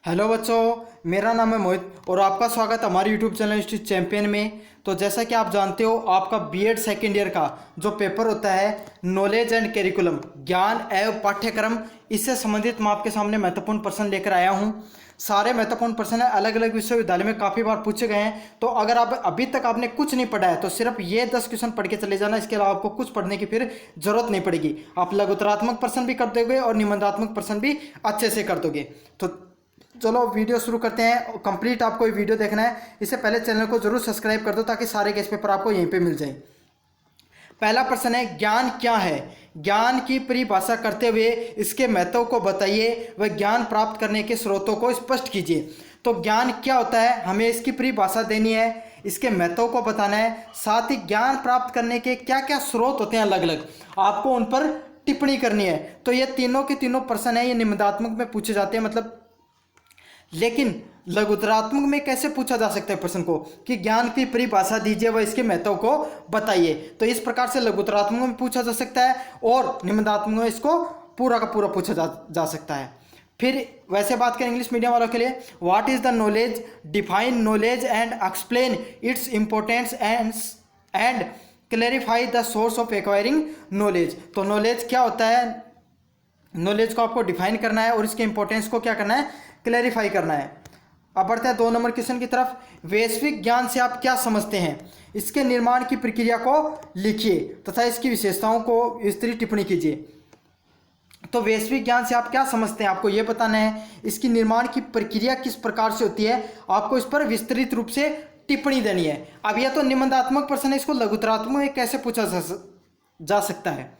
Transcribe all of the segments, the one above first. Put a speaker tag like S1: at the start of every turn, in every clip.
S1: Hello बच्चों, मेरा नाम है मोहित और आपका स्वागत हमारे यूट्यूब चैनल स्ट्रीट चैंपियन में। तो जैसा कि आप जानते हो, आपका बीएड सेकेंड ईयर का जो पेपर होता है नॉलेज एंड करिकुलम, ज्ञान एवं पाठ्यक्रम, इससे संबंधित मैं आपके सामने महत्वपूर्ण प्रश्न लेकर आया हूं। सारे महत्वपूर्ण प्रश्न अलग अलग विश्वविद्यालय में काफ़ी बार पूछे गए हैं। तो अगर आप अभी तक आपने कुछ नहीं पढ़ा है तो सिर्फ ये 10 क्वेश्चन पढ़ के चले जाना, इसके अलावा आपको कुछ पढ़ने की फिर जरूरत नहीं पड़ेगी। आप लघुतरात्मक प्रश्न भी कर दोगे और निबंधात्मक प्रश्न भी अच्छे से कर दोगे। तो चलो वीडियो शुरू करते हैं। कंप्लीट आपको ये वीडियो देखना है, इससे पहले चैनल को जरूर सब्सक्राइब कर दो ताकि सारे गेस्ट पेपर आपको यहीं पे मिल जाए। पहला प्रश्न है, ज्ञान क्या है? ज्ञान की परिभाषा करते हुए इसके महत्व को बताइए व ज्ञान प्राप्त करने के स्रोतों को स्पष्ट कीजिए। तो ज्ञान क्या होता है, हमें इसकी परिभाषा देनी है, इसके महत्व को बताना है, साथ ही ज्ञान प्राप्त करने के क्या क्या स्रोत होते हैं अलग अलग, आपको उन पर टिप्पणी करनी है। तो ये तीनों के तीनों प्रश्न है, ये निबंधात्मक में पूछे जाते हैं। मतलब लेकिन लघुतरात्मक में कैसे पूछा जा सकता है प्रश्न को कि ज्ञान की परिभाषा दीजिए व इसके महत्व को बताइए। तो इस प्रकार से लघुतरात्मक में पूछा जा सकता है और निबंधात्मक में इसको पूरा का पूरा पूछा जा सकता है। फिर वैसे बात करें इंग्लिश मीडियम वालों के लिए, what is the knowledge, define knowledge and explain its importance and clarify the source of acquiring knowledge. तो नॉलेज क्या होता है, नॉलेज को आपको डिफाइन करना है और इसके इंपॉर्टेंस को क्या करना है, क्लैरिफाई करना है। अब बढ़ते हैं 2 नंबर क्वेश्चन की तरफ। वैश्विक ज्ञान से आप क्या समझते हैं? इसके निर्माण की प्रक्रिया को लिखिए तथा इसकी विशेषताओं को विस्तृत टिप्पणी कीजिए। तो वैश्विक ज्ञान से आप क्या समझते हैं, आपको यह बताना है। इसकी निर्माण की प्रक्रिया किस प्रकार से होती है, आपको इस पर विस्तृत रूप से टिप्पणी देनी है। अब यह तो निबंधात्मक प्रश्न है, इसको लघुतरात्मक में कैसे पूछा जा सकता है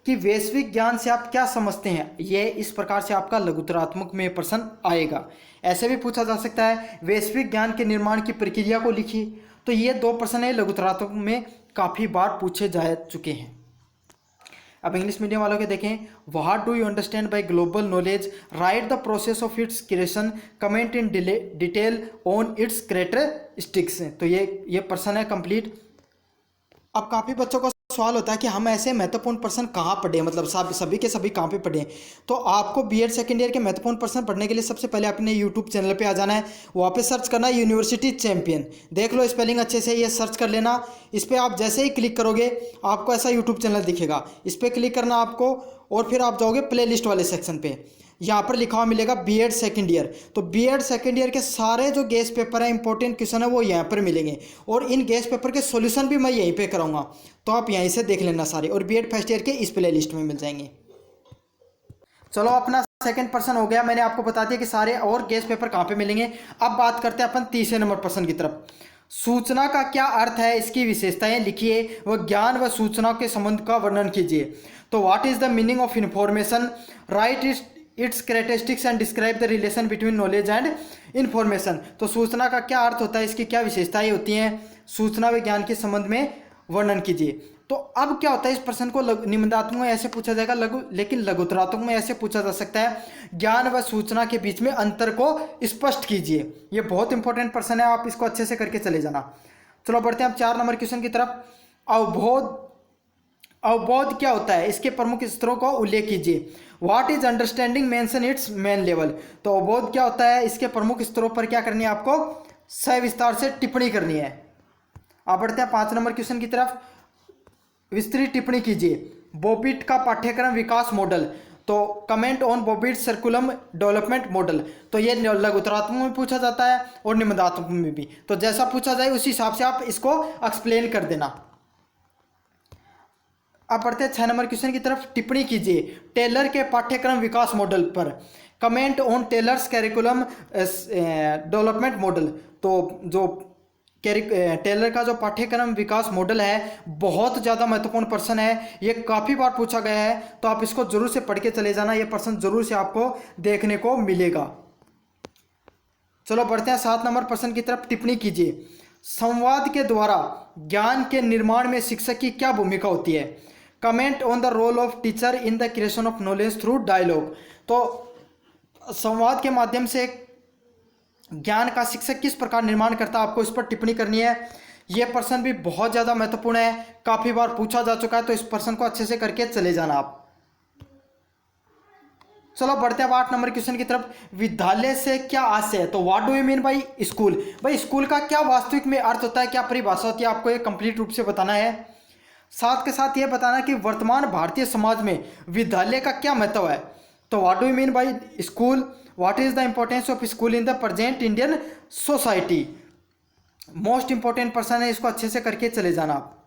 S1: कि वैश्विक ज्ञान से आप क्या समझते हैं, ये इस प्रकार से आपका लघुतरात्मक में प्रश्न आएगा। ऐसे भी पूछा जा सकता है, वैश्विक ज्ञान के निर्माण की प्रक्रिया को लिखिए। तो ये 2 प्रश्न है लघुतरात्मक में काफ़ी बार पूछे जा चुके हैं। अब इंग्लिश मीडियम वालों के देखें, what do you understand by global knowledge, right the process of its creation, comment in detail on it's characteristics. तो ये प्रश्न है कंप्लीट। अब काफ़ी बच्चों को सवाल होता है कि हम ऐसे महत्वपूर्ण प्रश्न कहाँ पढ़े, मतलब सभी के सभी कहाँ पे पढ़े। तो आपको बीएड सेकेंड ईयर के महत्वपूर्ण प्रश्न पढ़ने के लिए सबसे पहले अपने यूट्यूब चैनल पे आ जाना है, वहाँ पे सर्च करना है यूनिवर्सिटी चैंपियन। देख लो स्पेलिंग अच्छे से, ये सर्च कर लेना। इस पर आप जैसे ही क्लिक करोगे आपको ऐसा यूट्यूब चैनल दिखेगा, इस पर क्लिक करना आपको और फिर आप जाओगे प्ले लिस्ट वाले सेक्शन पे। यहाँ पर लिखा हुआ मिलेगा बीएड सेकेंड ईयर। तो बीएड सेकेंड ईयर के सारे जो गेस्ट पेपर हैं, इंपॉर्टेंट क्वेश्चन है, वो यहाँ पर मिलेंगे और इन गेस्ट पेपर के सॉल्यूशन भी मैं यहीं पे कराऊंगा। तो आप यहीं से देख लेना सारे, और बीएड फर्स्ट ईयर के इस प्ले लिस्ट में मिल जाएंगे। चलो अपना सेकंड प्रश्न हो गया, मैंने आपको बता दिया कि सारे और गेस्ट पेपर कहाँ पे मिलेंगे। अब बात करते हैं अपन तीसरे नंबर प्रश्न की तरफ। सूचना का क्या अर्थ है, इसकी विशेषताएं लिखिए व ज्ञान व सूचना के संबंध का वर्णन कीजिए। तो what is the meaning of information, right it's characteristics and describe the relation between knowledge and information. तो सूचना का क्या अर्थ होता है, इसकी क्या विशेषताएं होती हैं, सूचना व ज्ञान के संबंध में वर्णन कीजिए। तो अब क्या होता है, इस प्रश्न को निबंधात्मक में ऐसे पूछा जाएगा, लेकिन लघुतरात्मक में ऐसे पूछा जा सकता है, ज्ञान व सूचना के बीच में अंतर को स्पष्ट कीजिए। ये बहुत इंपॉर्टेंट प्रश्न है, आप इसको अच्छे से करके चले जाना। चलो बढ़ते हैं अब 4 नंबर क्वेश्चन की तरफ। अवबोध क्या होता है, इसके प्रमुख स्तरों का उल्लेख कीजिए। What is understanding, mention it's main level. तो अवबोध क्या होता है, इसके प्रमुख स्तरों पर क्या करनी है, आपको सविस्तार से टिप्पणी करनी है। आप बढ़ते हैं 5 नंबर क्वेश्चन की तरफ। विस्तृत टिप्पणी कीजिए। बोबिट का पाठ्यक्रम विकास मॉडल। तो comment on Bobbitt curriculum development model. तो ये लघुतरात्मक में पूछा जाता है और निबंधात्मक में भी। तो जैसा पूछा जाए उसी हिसाब से आप इसको एक्सप्लेन कर देना। अब बढ़ते हैं 6 नंबर क्वेश्चन की तरफ। टिप्पणी कीजिए टेलर के पाठ्यक्रम विकास मॉडल पर। Comment on Tyler's curriculum development model. तो जो टेलर का जो पाठ्यक्रम विकास मॉडल है, बहुत ज़्यादा महत्वपूर्ण प्रश्न है, ये काफ़ी बार पूछा गया है। तो आप इसको जरूर से पढ़ के चले जाना, ये प्रश्न जरूर से आपको देखने को मिलेगा। चलो बढ़ते हैं 7 नंबर प्रश्न की तरफ। टिप्पणी कीजिए संवाद के द्वारा ज्ञान के निर्माण में शिक्षक की क्या भूमिका होती है। Comment on the role of teacher in the creation of knowledge through dialogue. तो संवाद के माध्यम से ज्ञान का शिक्षक किस प्रकार निर्माण करता है, आपको इस पर टिप्पणी करनी है। यह प्रश्न भी बहुत ज़्यादा महत्वपूर्ण है, काफ़ी बार पूछा जा चुका है। तो इस प्रश्न को अच्छे से करके चले जाना आप। चलो बढ़ते हैं अब 8 नंबर क्वेश्चन की तरफ। विद्यालय से क्या आशय है? तो what do you mean by school? भाई स्कूल का क्या वास्तविक में अर्थ होता है, क्या परिभाषा होती है, आपको ये कंप्लीट रूप से बताना है। साथ के साथ ये बताना कि वर्तमान भारतीय समाज में विद्यालय का क्या महत्व है। तो what do you mean by school, what is the importance of school in the present Indian society. Most important person है, इसको अच्छे से करके चले जाना आप।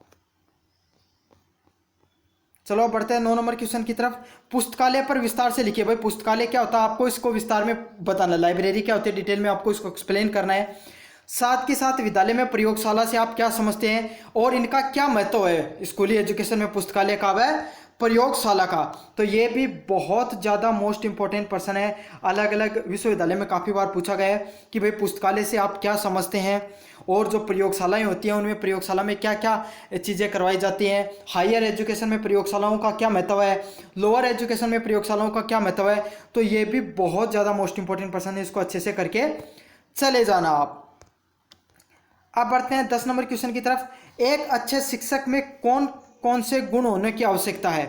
S1: चलो बढ़ते हैं 9 नंबर क्वेश्चन की तरफ। पुस्तकालय पर विस्तार से लिखिए। भाई पुस्तकालय क्या होता है, आपको इसको विस्तार में बताना। लाइब्रेरी क्या होती है, डिटेल में आपको इसको एक्सप्लेन करना है। साथ के साथ विद्यालय में प्रयोगशाला से आप क्या समझते हैं और इनका क्या महत्व है स्कूली एजुकेशन में। पुस्तकालय का है प्रयोगशाला का, तो ये भी बहुत ज़्यादा मोस्ट इंपॉर्टेंट पर्सन है। अलग अलग विश्वविद्यालय में काफ़ी बार पूछा गया है कि भाई पुस्तकालय से आप क्या समझते हैं, और जो प्रयोगशालाएं होती हैं उनमें प्रयोगशाला में क्या क्या चीज़ें करवाई जाती हैं। हायर एजुकेशन में प्रयोगशालाओं का क्या महत्व है, लोअर एजुकेशन में प्रयोगशालाओं का क्या महत्व है। तो ये भी बहुत ज़्यादा मोस्ट इंपॉर्टेंट पर्सन है, इसको अच्छे से करके चले जाना आप। अब बढ़ते हैं 10 नंबर क्वेश्चन की तरफ। एक अच्छे शिक्षक में कौन कौन से गुण होने की आवश्यकता है।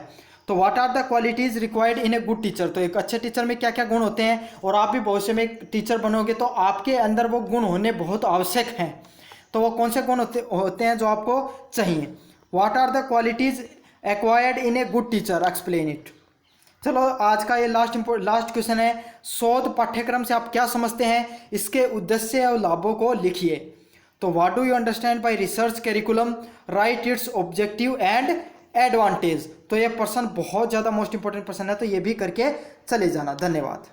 S1: तो what are the qualities required in a good teacher. तो एक अच्छे टीचर में क्या क्या गुण होते हैं, और आप भी भविष्य में एक टीचर बनोगे तो आपके अंदर वो गुण होने बहुत आवश्यक हैं। तो वो कौन से गुण होते हैं जो आपको चाहिए। What are the qualities acquired in a good teacher, explain it. चलो आज का ये लास्ट क्वेश्चन है। शोध पाठ्यक्रम से आप क्या समझते हैं, इसके उद्देश्य और लाभों को लिखिए। तो what do you understand by research curriculum, right it's objective and advantage. तो ये पर्सन बहुत ज़्यादा मोस्ट इंपॉर्टेंट पर्सन है, तो ये भी करके चले जाना। धन्यवाद।